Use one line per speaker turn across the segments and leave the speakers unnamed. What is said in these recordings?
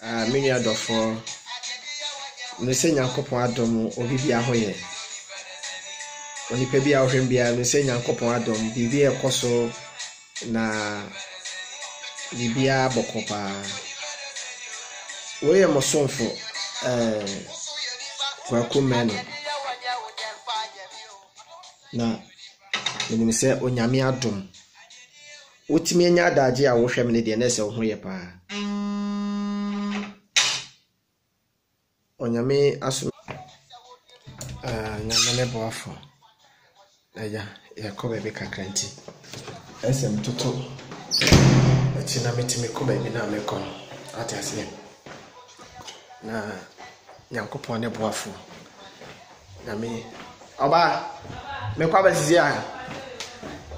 Many adofo me se Nyankopon adom obi bia hoye onipa bia ohwem bia me se Nyankopon adom bibi ekoso na bibia bokopa we mo sonfo kwaku meno na me se onyame adom otimi anya adaje a wo hwem ne de na se wo hoye pa onyame aso nyame ne boafo aya ko bebe kakranti esem toto ati na metimi ko bebe na meko ati ase na Nyankopon ne boafo na me oba me kwa bazizia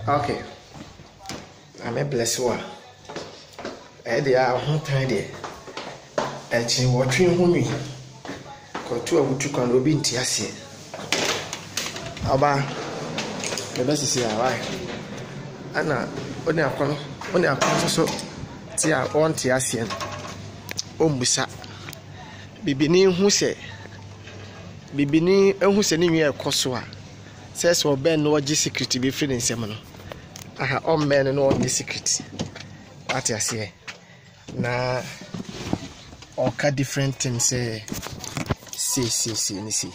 okay ame bless wa dia ho tan de echi wotwe ho nwi kotu abutu kan obi nti ase aba me basisi awai ana oni akon so ti a on ti ase ombusa bibini hu se bibini ehu se ni nwi ekoso a se oben no ogi secret be free nsem no aha o men no ogi secret ati ase na oka different things say see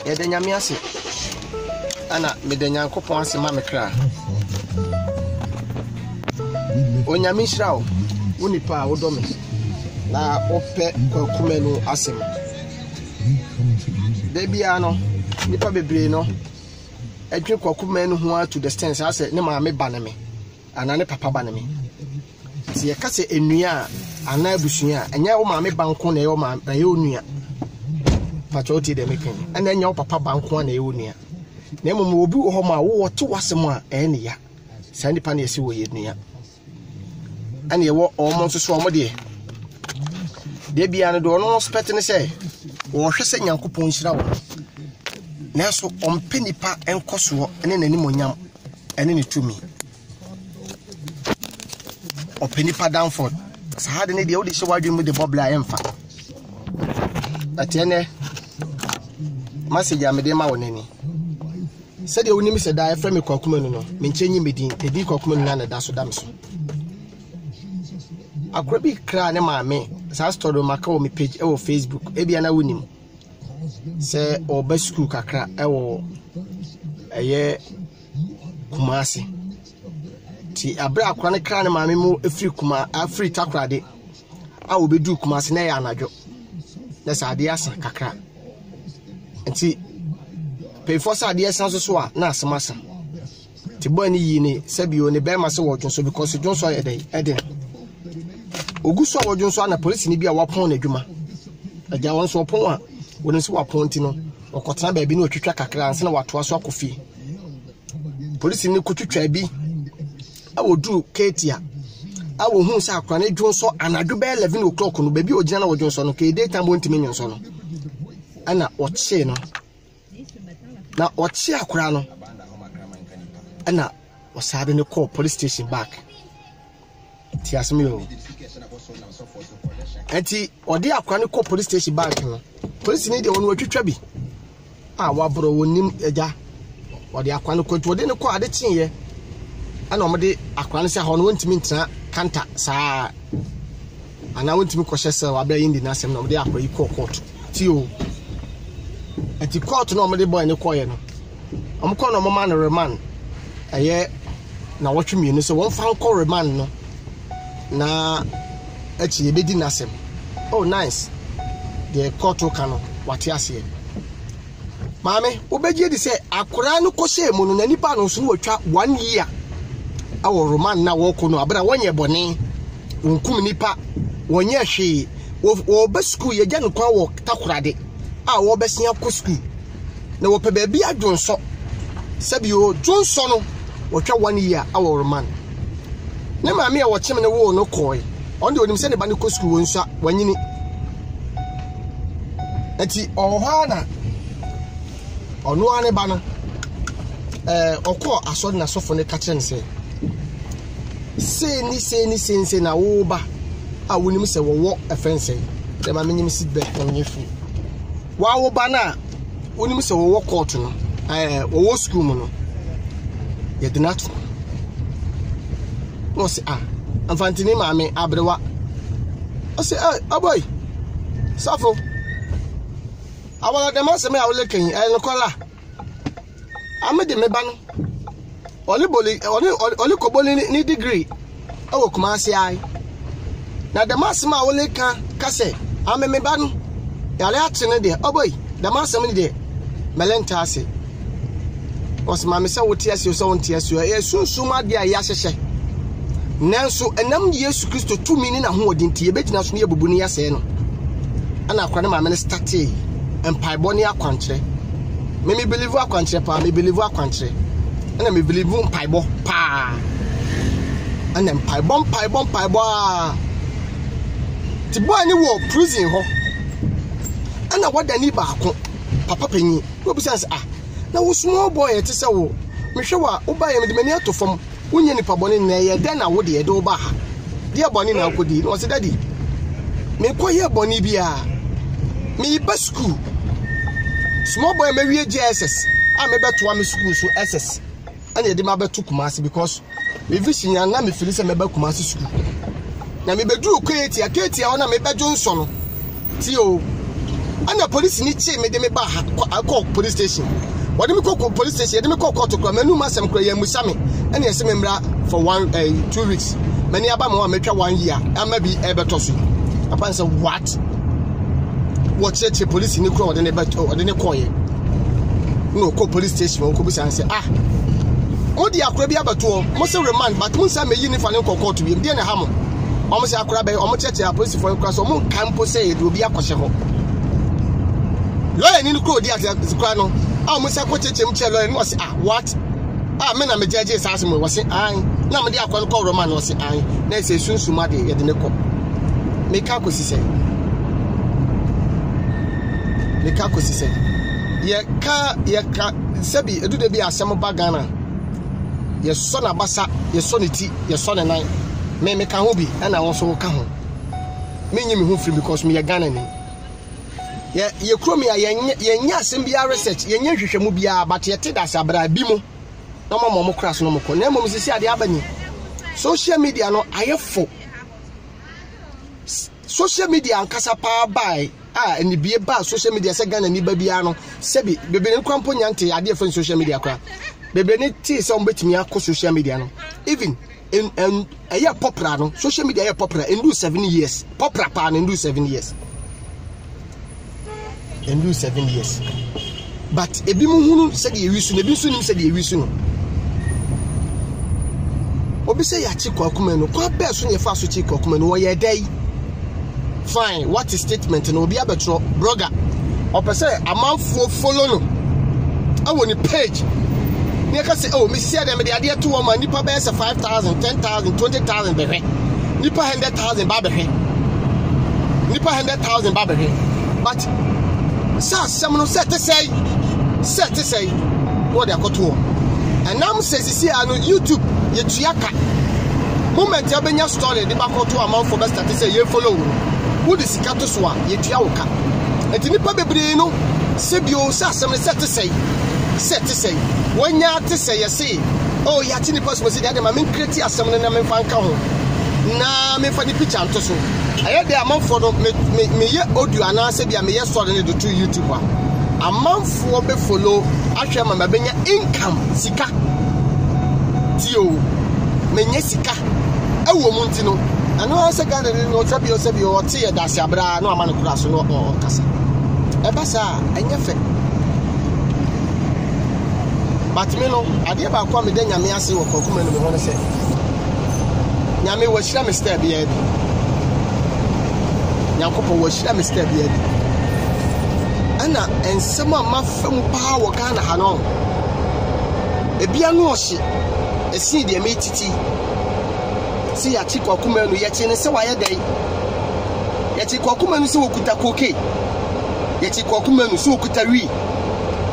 ya de nyame ase ana me de Nyankopon ase ma me kra onyame hirawo unipa wodome na ope kwakume no asem de bia no nipa bebre no adwe kwakume no ho to the stance ase ne ma me ba ne me ana ne papa ba ne me ti ye kase enua ana abusua enya wo ma me banko na ye wo ma ye onua patroti de meken ana enya wo papa banko na ye onua na emu obi wo ho ma wo to wasem a ne ya sa nipa na yesi wo ye nua ana ye wo omo nso omo de bia no do no spet ne se wo hwese Nyankopon hira wo na so ompe nipa enkoso ene nanim onyam ene ne tumi openi pa Danford sahade ne de wo de hye wadwe mu de bobla emfa atene message amede ma wonani se de woni mi se da efre me kwakuma no me nchenyi medin edi kwakuma no na da so dam so akrobi kra ne maame sa story maka wo me page e wo Facebook e bia na wonim se oba school kakra e wo eye Kumasi ti abra akra ne kra ne maame mu efri kuma afri takrade a wo bedu Kumasi na ya anadwo na sa ade asa kakra nti pay for sa ade asa so a na asemasa ti boy ni yi ni sabio ne be ma se wo dwonso because dwonso eden oguso wo dwonso na police ni bia wapon na adwuma agya won so pon a woni se wapon ti no okotena ba bi na otwitwa kakra anse na watoa so akofi police ni kotwitwa bi awodu ketia awo hu sa akra ne dwonso anadwo be 11 o'clock no ba bi ogina na wo dwonso no ke daytime won timi nyonso no ana oche no na oche akra no ana osabe ne call police station back ti asemi o enti odi akra ne call police station back no police ni de won watwitwa bi wabro wonim eja odi akra ne kotwo de ne call ade chinye ana omde akra ne se ho no wontimi ntina kanta saa ana wontimi kohye se wabra yindi na asem na omde akra yi call court ti o enti court no omde boy ne koye no omko no mama no remand aye na wotwe mi so won fa call remand no na echi ebedi nasem oh nice the court kano wati ase maame obegie di se akura no kose mu no na nipa no so watwa 1 year awo roman na wo ko no abra wonye bone wonkum nipa wonye hwe wo be school ye gya no kwa wo takurade a wo be sia ko school na wo pe ba bi adwonso sabio dwonso no watwa 1 year awo roman ne maame a wo kyem ne wo no koi on de onim se ne ba ne ko school won so wanyini ati ohana onu ane ba no okọ asod na sofo ne ka kire ne se ni se na wo ba a wonim se wo offense dem ma menyim sit back on you free wa wo ba na wonim se wo court no wo school mu no ye de not no se amfantini maame abrewa o se boy safo awala dem aseme awole kan no kola amede me ba no oli koboli ni degree awo kuma se ai na dem aseme awole kan kase ameme ba no yale atene de boy dem aseme ni de melenta ase os maame se wote ase so wonte ase e sunsuma de ya hyehye nanso enam Yesu Kristo tumi ni na ho odinti ye betina so ne bubu ni yase no ana akwa ne maame ne starte empaibo ni akwankyere me believe akwankyere pa me believe akwankyere ana me believe empaibo pa ana empaibo ti boy ni wo prison ho ana wada ni baako papa panyi wo bi sense na wo small boy ete se wo mehwe wa wo ba ye me de mani atofom wonye ni pabone na ye de na wo de ye do ba ha de boni na akodi no se daddy me koye boni bia me ba school small boy me wie JSS me beto am school so SS and ye de ma beto Kumasi because me vision ya na me feel se me ba Kumasi school na me bedu oketi aketi ya na me bejo nso no ti o ana police ni che me de me ba call police station what do me call police station de me call court to manu masem kra ya musame and ye se me mra for 2 weeks many aba mo metwa 1 year ama bi ebeto so papa say what cheche police ni kra ode ne beto ode ne koye no call police station ko bi say odi akra bi abeto mo say remand but mo say me yi ni fa ne court bi de ne ha mo mo say akra be mo cheche police for kra so mo campo say do bi akose ho lawyer ni kra odi akra no mo say ko cheche mo che lawyer no say what me na me jeje sase mo wose na me de akwa ko roman no se na se sunsuma de ye de ne ko me ka ko sise ye ka sebi edu de bi asem ba Ghana ye so na basa ye so ne ti ye so ne nan me ka ho bi na won so ka ho me nyi me ho free because me ye Ghana ni ye kro me ye nya asem bia research ye nya hwehwemu bia but ye te da sabra bi mo no mo crash no mo ko na mo sisi ade abani social media no ayefo social media ankasa pa bai eni bie ba social media se Ghana ni ba bia no sebi bebe ne kwampo nyante ade efo social media kwa bebe ne ti se on betimi akọ social media no even in aya popular no social media aya popular in do 7 years popular pa in do 7 years but ebi mu hunu se de yewisu ne bi so nim se de yewisu no obi say ya chiko akuma no kwa be so ne fa so chiko akuma no wo ye dai fine what is statement no obi abetro blogger opese amanfo follow no awo ni page ne ka say me see dem de ade to ma nipa be say 5,000 10,000 20,000 be hwe nipa 100,000 ba be hwe nipa 100,000 ba be hwe but sa sem no set say what they akoto and now says see no YouTube ye tuaka moment ya benya story de bakoto amanfo be start say ye follow wo de sikato so a ye tua woka enti nipa bebre no se bio sa asem set say wonya te say ye say oh ya ti nipa so say de ma men create asem no na men fa nka ho na me fa ni picture nto so aye de amanfo no me ye audio ana se bia me ye story ne do to YouTube amanfo be follow ahwe ma benya income sika tio menye sika ewo mu ntino ano se Ghana no trabi o se bi o tie da se abra no amane kura so no kasa e ba sa enye fe but me no ade ba kwa me de nyame ase wo kokuma no me hono se nyame wo hira me step bia bi nyakopo wo hira me step bia bi ana ensema mafam pa wo Ghana ha no ebia no ohye esi de me titi si ya chiko akuma no ye chi ne se wa ye dai ye chiko akuma no se wokuta koke ye chiko akuma no se wokuta wi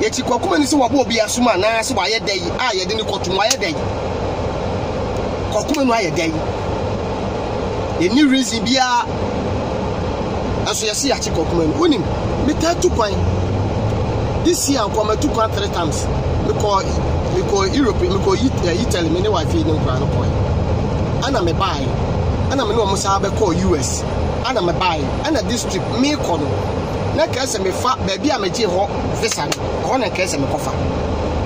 ye chiko akuma no se wabo obi asuma na se wa ye dai ye de ni kotum wa ye dai kokuma no aye dai any reason be as you see at Chikokuman. Winning, me tell 2 points. This year, I'm coming 2 points 3 times. Because Europe, because Italy, many wife in Grand point. And I'm a buy. And I'm no Musabe call US. And I'm a buy. And a district, me call. Na kese me fa baby a me je ho visa ho na kese me kofa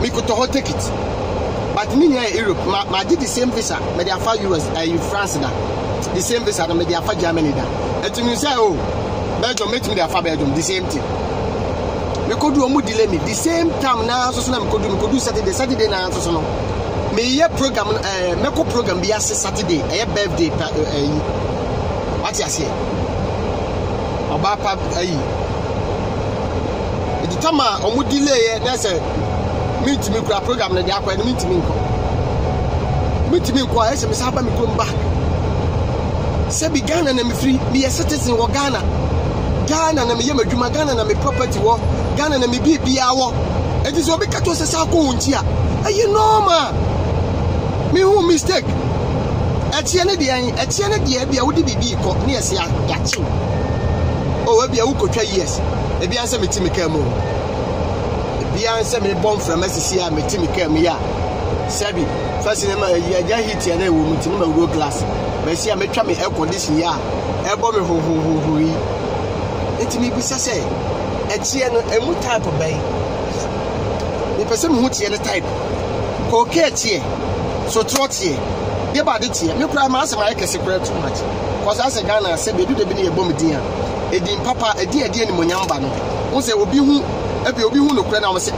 me ko to ho take it but me near Europe ma did the same visa me dey afa US France da the same visa me dey afa Germany da etimi say oh Belgium make me dey afa Belgium the same thing me ko do omu delay me the same time na so na me ko do Saturday na so no me ye program me ko program bi ase Saturday e birthday what you say oba pa the time omu delay na say meet me kura program na dey akwa na meet me nko ese me saba me come back se bi Ghana na me free me citizen wo Ghana na me ye madwuma Ghana na me property wo Ghana na me bibia wo it is obi kato se sa ko wonti a aye normal me who mistake etie ne de bia wo di bibi ko na yesi yachi o bia wo kotwa yes ebi anse metimi ka mu ebi anse me bomb from asisi a metimi ka mu ya sabi first na ya hit ya na wo mutini ma go glass ba si a metwa me air condition ya e bo me ho yi etimi bi sase etie no emu type bai the person who tie the type ko ke tie so trotie de ba de tie me kura ma asema yake secret too much cause as a Ghana say be do de bi na ebom din a edin papa edi ni monyamba no wo se obi hu no kura na wo se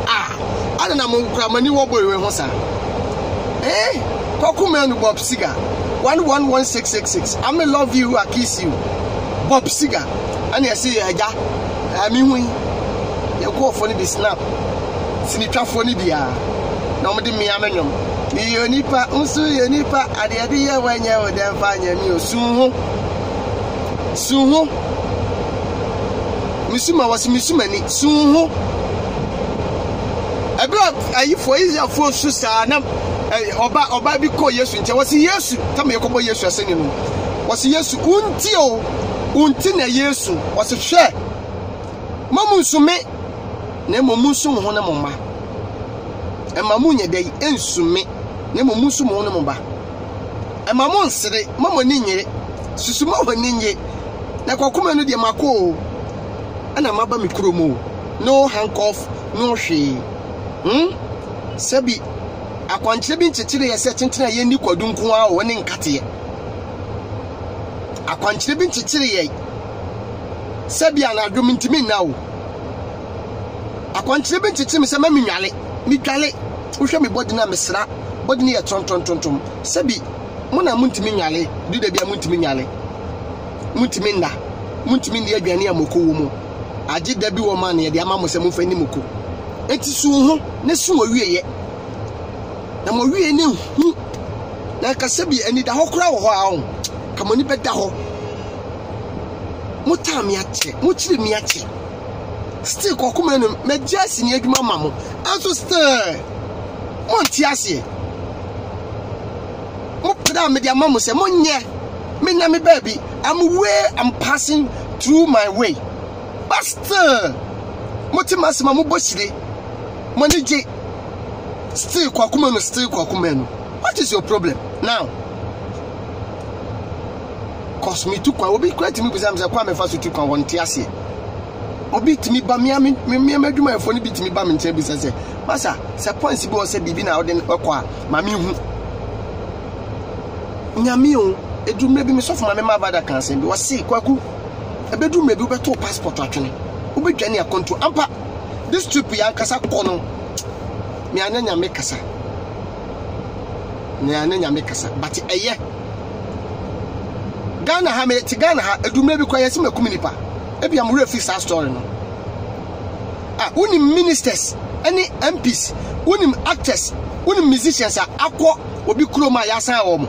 ana na mo kura mani wo boy we ho sa Kokuma no Bob Siga 111666 I may love you I kiss you Bob Siga and you say aja ami hu ye go for ni be snap sinitwa for ni bia na mo de me amenyom ni yonipa unsu yonipa ade ye wanya o dem fa nya mi osun ho misuma wasi misuma ni sun ho ebra ayi for easy for susa na oba bi ko Yesu nche wasi Yesu kama yekobo Yesu aseni no wasi Yesu unti na Yesu wasi hwe mamu nsume na mamu nsum ho na moma mamu nya dai ensume na mamu nsum ho na moma mamu nsere mamu ni nyere susuma ho ni nye na Kokuma no de mako ana maba mikromo no handcuff no hwe sabi akwankyere bi nkyekere yɛ sɛ tentena yɛ ni kwadunku a wo ne nkate akwankyere bi nkyekere yɛ sabi anadwo ntimi na wo akwankyere bi nkyekere me sɛ ma menwale wo hwɛ me body na mesra body ne yɛ tontontontom sabi mo na muntimi nwale du da bia muntimi nwale muntimi nda muntimi ndi aduane amoko wo mu age da bi wo ma ne yɛ de ama mo sɛ mo fa ni moko enti su ho ne su wo wieye na mo wie ne hu na kasa bi ani da hokora wo ho a ho kama ni beda ho mo ta mi ache mo chire mi ache still Kokuma no me jasi ni adwuma ma mo aso still mo nti ase mo peda me dia ma mo se mo nye me na me baby I'm passing through my way but still mo ti masema mo boshire mo ni je still Kokuma no what is your problem now cause me took one obi create me because I'm say kwa me fa so took one won ti ase obi timi ba me adwuma efo ni bi timi ba me nche bi say masa say points bi o say bibi na odin ekwa ma me hu nyame o edumre bi me sofo ma me ma bada kan sen bi wo say Kwaku ebedumre bi wo beto passport atwene wo bedwane a control ampa this trip ya kasa kono me ananya me kasa but eye Ghana ha edumre bi kwa yesi makumi nipa ebi am refi sa story no unim ministers any MPs unim actors unim musicians akọ obi kroma ya san wo mo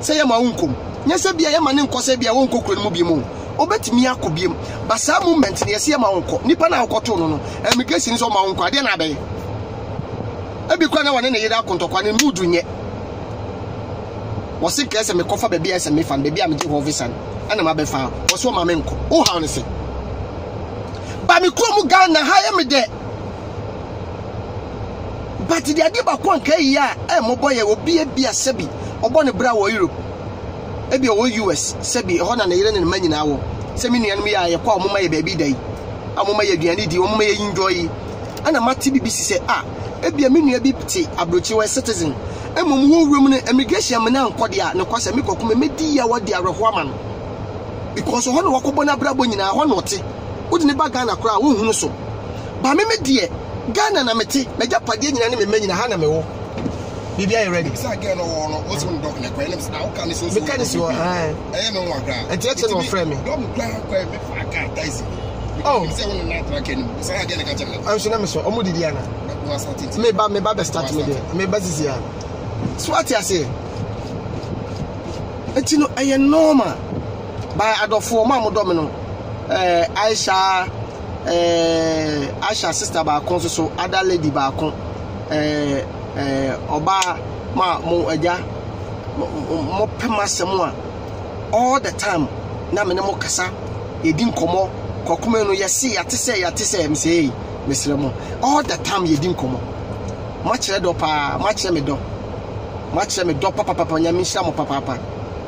say ma wonkom nya se bia ya ma ne nkose bia wonko kro mu bi mu obetimi akobiem ba sa moment ne yesi ma wonko nipa na akoto no immigration so ma wonko ade na abe ebi kwa na wone ne yeda kontokwa ne mudu nye was sick as a me cover baby as a me fan baby I'm Jehovah son and I'm a fan was what my men oh how to say but me come Ghana hire me there but the idea about one ya mo boy will be a sebi or born a brow Europe ebi o US sebi ho na yire ne manyi na wo se me nuan me ya ye kwa omoma ye baby day amoma ye aduane di omoma ye enjoy ana mati BBC say ebi me nua bi ti abrochi we citizen emom ho wurum ne immigration me na nkode a ne kwasa me kokoma me di ya wodi areho ama no because ho na wakobo na brabo nyina ho na ote wodi ne ba Ghana kora wo hunu so ba me die Ghana na mete meja pade nyina ne me manyina ha na me wo Bibi, are you ready? Say again, no, what's on dog in the questions? How can this also? Because you are, I am on ground. And that's no frame. Don't grab me for a cat. Oh, say on the night, I can say again. I'm sure I'm so. Omudiana. Maybe start with it. Maybe this year. So what I say? It's no, I am normal. By Adolfo Mamo Domino, Aisha sister ba konso so other lady ba kon oba ma mo aja mo pemasem a all the time na me ne mo kasa yedi nkomo kokoma no yesi yate se me say mesre mo all the time yedi nkomo ma kire do pa ma kire me do papa nya me hia mo papa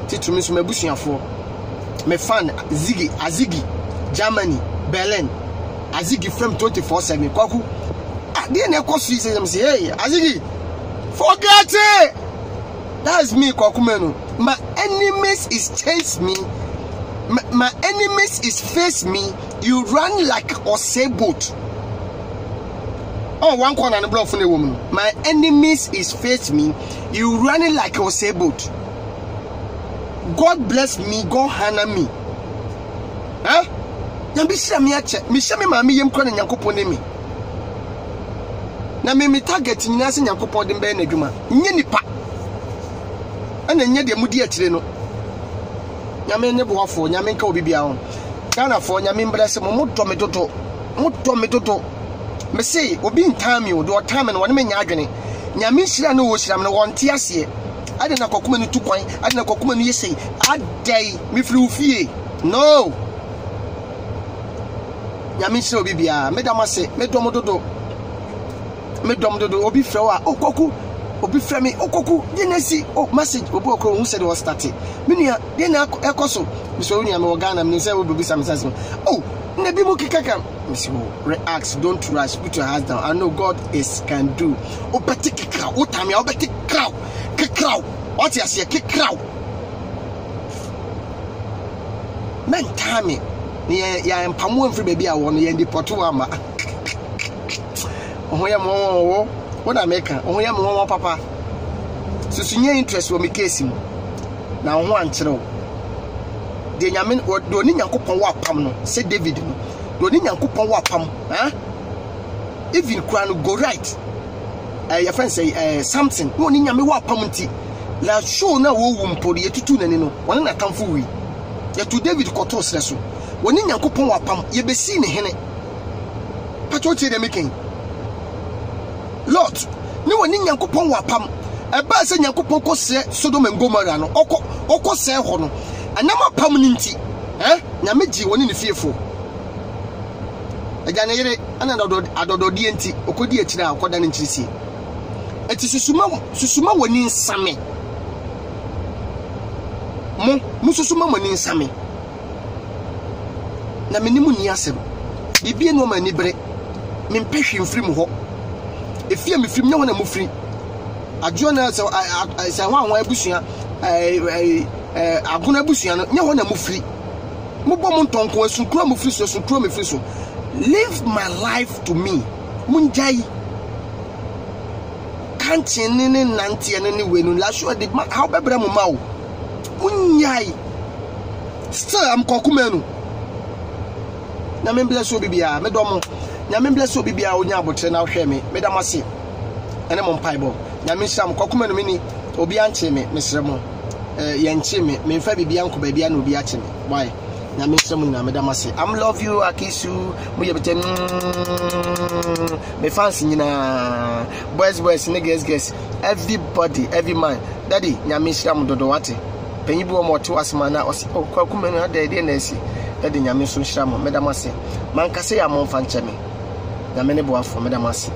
titumi so mabusuafo me fan Azigi Germany Berlin Azigi from 24/7 kwaku dey na cause say hey Azigi forget it. That's me kwakumenu. My enemies is chase me. My enemies is face me. You run like a sailboat. Oh, one corner and blow from the woman. My enemies is face me. You running like a sailboat. God bless me. God honor me. Huh? Yambisha mi ache. Mishami mami yemkwana nyankopone mi. Na me target nyina se nyankopon de mbe na dwuma nye nipa ana nye de mudi akire no nyame ne boafo nyame nka obi bia ho kana fo nyame mbrese mo to me toto me say obi ntami o do time no wone me nya adwene nyame hira no wo hira me no wonte ase ade na kokoma no tukwan ade na kokoma no yesei adai me firi ufie no nyame hira obi bia me damase me do mo dodo me dom do obi frewa okoku obi fremi okoku denesi message obi okro who said was starting minia dey na ekoso so unia me Ghana me say obi some sense oh na bi mo kikaka me relax don't rush put your hands down I know God can do o beti kikra o tamia o beti kikra what you say kikra men tami ni ya empamo mfiri baby a wo no ye deport wa ma ohoya mo wona meka ohoya mo papa susunye interest wo me case mu na ho ankyerɛ de nyame do ni nyankopɔn wa pam no say David no do ni nyankopɔn wa pam even kura no go right your friend say something no ni nyame wa pam nti la show na wo wumpori etutu nani no wona na kamfo wi ya to David koto sere so woni nyankopɔn wa pam ye besi ne hene pacho tie de making Lord, no one in Yankopon wapam. A bass and Yankopon ko se Sodom and Gomorrah no oko se hono. A nama permanenti. Namiji one in the fearful. A janere another adodo DNT okodi echira akoda in chisi. It is susuma woni nsame. Mususuma woni nsame. Na menimu ni asem. Bibie no mani bre. Mempehwe mfiri mu ho. If you me film no one am free. A journal so I say one abusua aguna abusua no nya one am free. Mo bom ntonko asunkro am free so asunkro me free so. Live my life to me. Munjai. Can't any nanti any way no la sure the how bebra mo ma o. Munjai. Still am kokumenu. Na me bless obi bia me domo. Nyame bless obi bia onya abotre na hwe me medamase ene mo mpaibo nyame sham kokoma no mini obi anche me mesre mo ye nche me mfa bibia nko ba bia na obi ache me why nyame sham na medamase I'm love you akisu mo ye betem me fans nyina boys niggas everybody every man daddy nyame hyiram dodo wate panyi bi wo mo te wasema na kwakumenu na daddy na asi nyame so hyiram medam ase man kase ya mo mfa nche me nyame ne boafo medam ase